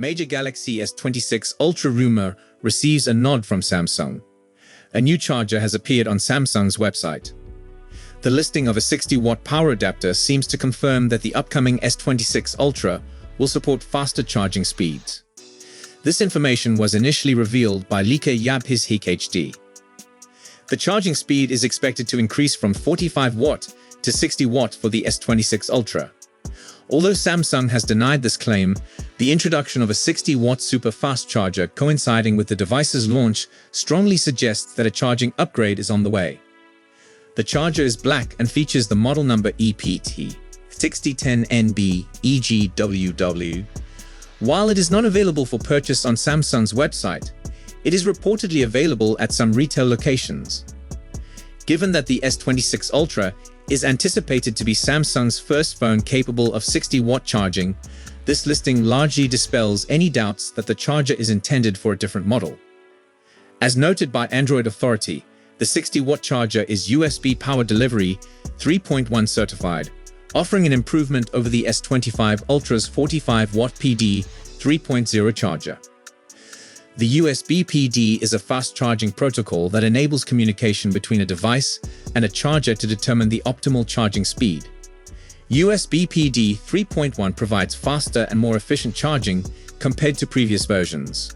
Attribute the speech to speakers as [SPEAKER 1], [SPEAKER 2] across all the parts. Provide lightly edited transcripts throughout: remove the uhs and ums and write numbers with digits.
[SPEAKER 1] Major Galaxy S26 Ultra rumor receives a nod from Samsung. A new charger has appeared on Samsung's website. The listing of a 60-watt power adapter seems to confirm that the upcoming S26 Ultra will support faster charging speeds. This information was initially revealed by leaker Yabhizhik HD. The charging speed is expected to increase from 45 watt to 60 watt for the S26 Ultra. Although Samsung has denied this claim, the introduction of a 60-watt super fast charger coinciding with the device's launch strongly suggests that a charging upgrade is on the way. The charger is black and features the model number EPT 6010NB EGWW. While it is not available for purchase on Samsung's website, it is reportedly available at some retail locations. Given that the S26 Ultra is anticipated to be Samsung's first phone capable of 60-watt charging, this listing largely dispels any doubts that the charger is intended for a different model. As noted by Android Authority, the 60-watt charger is USB Power Delivery 3.1 certified, offering an improvement over the S25 Ultra's 45-watt PD 3.0 charger. The USB PD is a fast charging protocol that enables communication between a device and a charger to determine the optimal charging speed. USB PD 3.1 provides faster and more efficient charging compared to previous versions.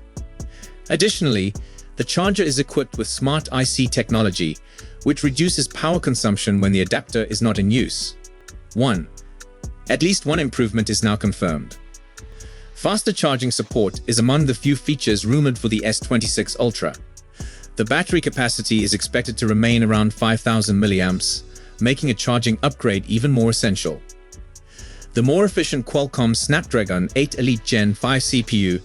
[SPEAKER 1] Additionally, the charger is equipped with Smart IC technology, which reduces power consumption when the adapter is not in use. At least one improvement is now confirmed. Faster charging support is among the few features rumored for the S26 Ultra. The battery capacity is expected to remain around 5,000 mAh, making a charging upgrade even more essential. The more efficient Qualcomm Snapdragon 8 Elite Gen 5 CPU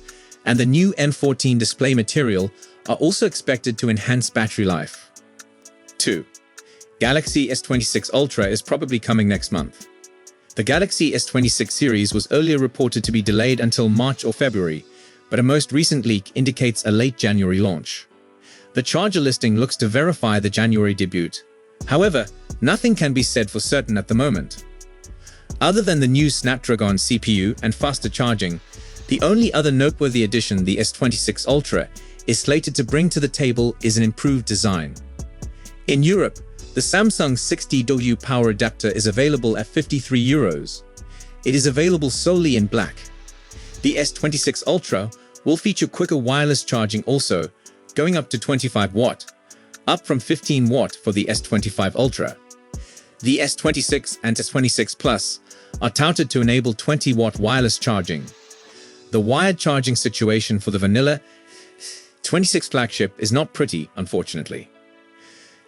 [SPEAKER 1] and the new M14 display material are also expected to enhance battery life. 2. Galaxy S26 Ultra is probably coming next month. The Galaxy S26 series was earlier reported to be delayed until March or February, but a most recent leak indicates a late January launch. The charger listing looks to verify the January debut. However, nothing can be said for certain at the moment. Other than the new Snapdragon CPU and faster charging, the only other noteworthy addition the S26 Ultra is slated to bring to the table is an improved design. In Europe, the Samsung 60W power adapter is available at €53. It is available solely in black. The S26 Ultra will feature quicker wireless charging also, going up to 25 watt, up from 15 watt for the S25 Ultra. The S26 and S26 Plus are touted to enable 20 watt wireless charging. The wired charging situation for the vanilla 26 flagship is not pretty, unfortunately.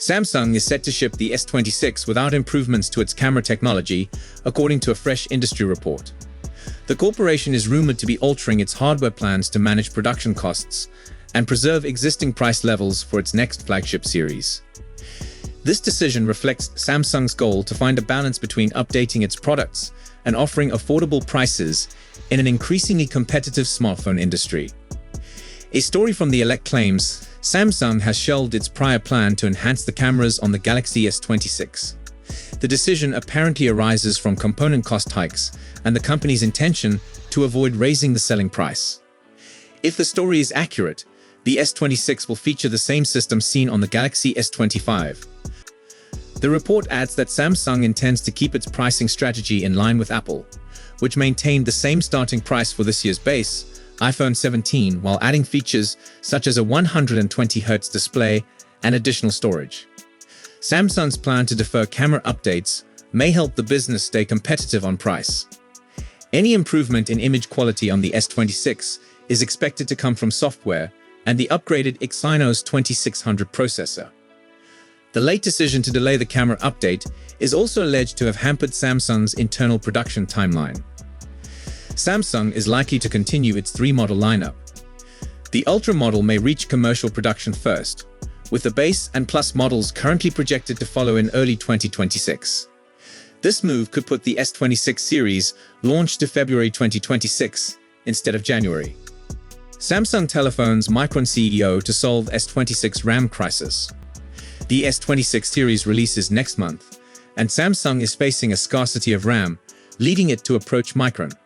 [SPEAKER 1] Samsung is set to ship the S26 without improvements to its camera technology, according to a fresh industry report. The corporation is rumored to be altering its hardware plans to manage production costs and preserve existing price levels for its next flagship series. This decision reflects Samsung's goal to find a balance between updating its products and offering affordable prices in an increasingly competitive smartphone industry. A story from The Elect claims Samsung has shelved its prior plan to enhance the cameras on the Galaxy S26. The decision apparently arises from component cost hikes and the company's intention to avoid raising the selling price. If the story is accurate, the S26 will feature the same system seen on the Galaxy S25. The report adds that Samsung intends to keep its pricing strategy in line with Apple, which maintained the same starting price for this year's base iPhone 17 while adding features such as a 120Hz display and additional storage. Samsung's plan to defer camera updates may help the business stay competitive on price. Any improvement in image quality on the S26 is expected to come from software and the upgraded Exynos 2600 processor. The late decision to delay the camera update is also alleged to have hampered Samsung's internal production timeline. Samsung is likely to continue its three-model lineup. The Ultra model may reach commercial production first, with the base and Plus models currently projected to follow in early 2026. This move could put the S26 series launched to February 2026 instead of January. Samsung Telephone's Micron CEO to solve S26 RAM crisis. The S26 series releases next month, and Samsung is facing a scarcity of RAM, leading it to approach Micron.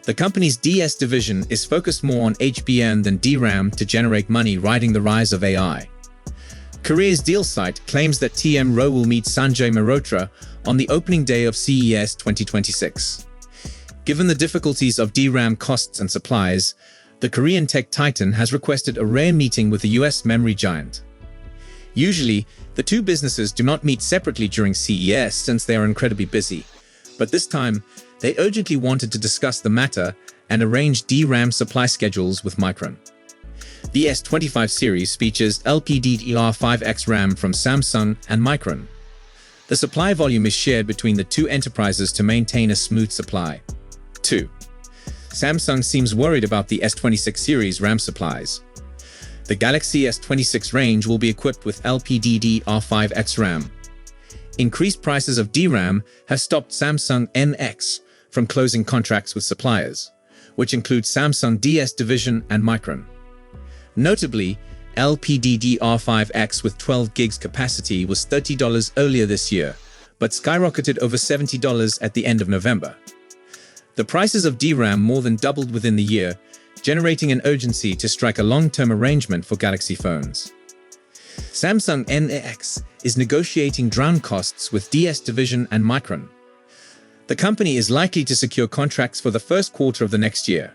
[SPEAKER 1] The company's DS division is focused more on HBM than DRAM to generate money riding the rise of AI. Korea's deal site claims that TM Roh will meet Sanjay Mehrotra on the opening day of CES 2026. Given the difficulties of DRAM costs and supplies, the Korean tech titan has requested a rare meeting with the US memory giant. Usually, the two businesses do not meet separately during CES since they are incredibly busy, but this time, they urgently wanted to discuss the matter and arrange DRAM supply schedules with Micron. The S25 series features LPDDR5X RAM from Samsung and Micron. The supply volume is shared between the two enterprises to maintain a smooth supply. 2. Samsung seems worried about the S26 series RAM supplies. The Galaxy S26 range will be equipped with LPDDR5X RAM. Increased prices of DRAM have stopped Samsung NX from closing contracts with suppliers, which include Samsung DS division and Micron. Notably, LPDDR5X with 12 gigs capacity was $30 earlier this year, but skyrocketed over $70 at the end of November. The prices of DRAM more than doubled within the year, generating an urgency to strike a long-term arrangement for Galaxy phones. Samsung NX is negotiating DRAM costs with DS division and Micron. The company is likely to secure contracts for the first quarter of the next year.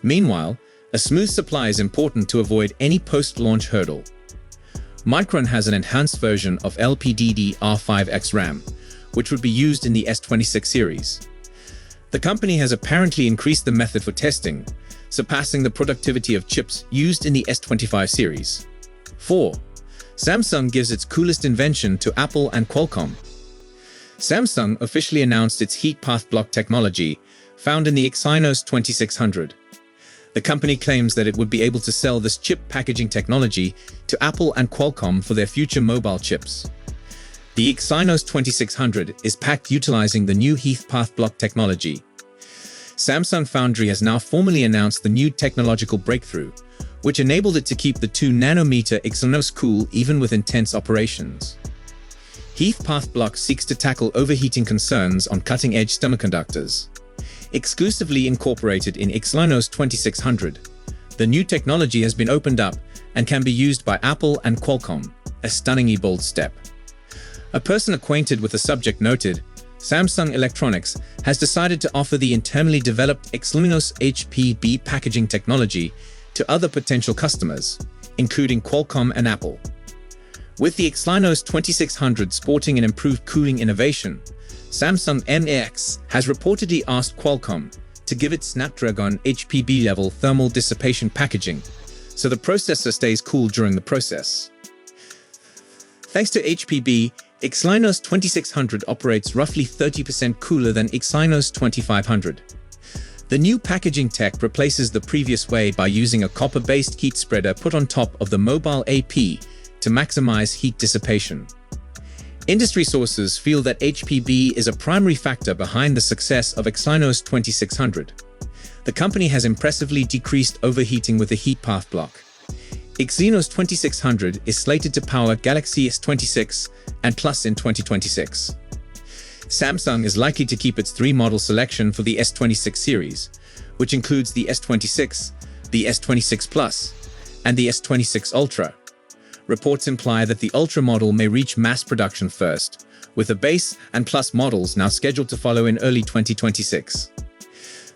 [SPEAKER 1] Meanwhile, a smooth supply is important to avoid any post-launch hurdle. Micron has an enhanced version of LPDDR5X RAM, which would be used in the S26 series. The company has apparently increased the method for testing, surpassing the productivity of chips used in the S25 series. 4. Samsung gives its coolest invention to Apple and Qualcomm. Samsung officially announced its heat path block technology, found in the Exynos 2600. The company claims that it would be able to sell this chip packaging technology to Apple and Qualcomm for their future mobile chips. The Exynos 2600 is packed utilizing the new heat path block technology. Samsung Foundry has now formally announced the new technological breakthrough, which enabled it to keep the 2-nanometer Exynos cool even with intense operations. Heat path block seeks to tackle overheating concerns on cutting-edge semiconductors. Exclusively incorporated in Exynos 2600, the new technology has been opened up and can be used by Apple and Qualcomm, a stunningly bold step. A person acquainted with the subject noted, Samsung Electronics has decided to offer the internally developed Exynos HPB packaging technology to other potential customers, including Qualcomm and Apple. With the Exynos 2600 sporting an improved cooling innovation, Samsung NX has reportedly asked Qualcomm to give its Snapdragon HPB-level thermal dissipation packaging, so the processor stays cool during the process. Thanks to HPB, Exynos 2600 operates roughly 30% cooler than Exynos 2500. The new packaging tech replaces the previous way by using a copper-based heat spreader put on top of the mobile AP to maximize heat dissipation. Industry sources feel that HPB is a primary factor behind the success of Exynos 2600. The company has impressively decreased overheating with the heat path block. Exynos 2600 is slated to power Galaxy S26 and Plus in 2026. Samsung is likely to keep its 3-model selection for the S26 series, which includes the S26, the S26 Plus, and the S26 Ultra. Reports imply that the Ultra model may reach mass production first, with the base and Plus models now scheduled to follow in early 2026.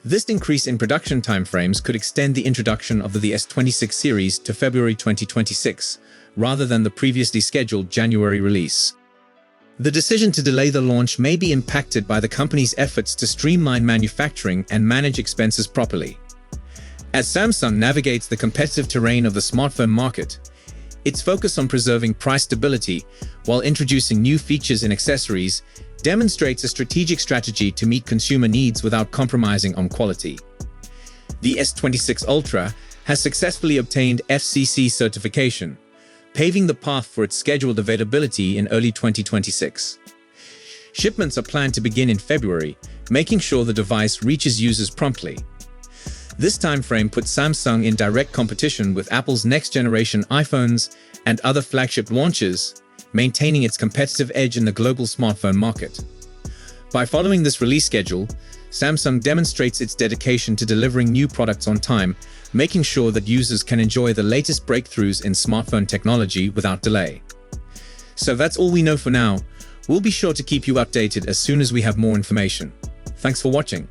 [SPEAKER 1] This increase in production timeframes could extend the introduction of the S26 series to February 2026, rather than the previously scheduled January release. The decision to delay the launch may be impacted by the company's efforts to streamline manufacturing and manage expenses properly. As Samsung navigates the competitive terrain of the smartphone market, its focus on preserving price stability while introducing new features and accessories demonstrates a strategic strategy to meet consumer needs without compromising on quality. The S26 Ultra has successfully obtained FCC certification, paving the path for its scheduled availability in early 2026. Shipments are planned to begin in February, making sure the device reaches users promptly. This timeframe puts Samsung in direct competition with Apple's next-generation iPhones and other flagship launches, maintaining its competitive edge in the global smartphone market. By following this release schedule, Samsung demonstrates its dedication to delivering new products on time, making sure that users can enjoy the latest breakthroughs in smartphone technology without delay. So that's all we know for now. We'll be sure to keep you updated as soon as we have more information. Thanks for watching.